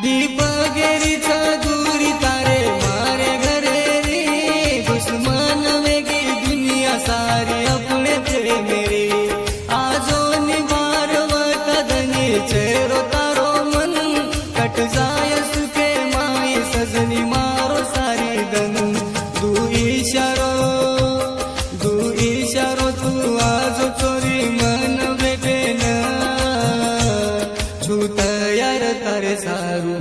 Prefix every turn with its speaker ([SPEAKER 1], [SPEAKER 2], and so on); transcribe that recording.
[SPEAKER 1] दीप गेरीचा दूरी तारे मारे घरे रे दुश्मन वेगी दुनिया सारी अपने थे मेरे आजो निवार वतदनी चेरो तारो मन कट जाय सुखे माई सजनी मारो सारी दन दू इशारो तू आजो चोरी मन बेटे न छूट यार तारे सारू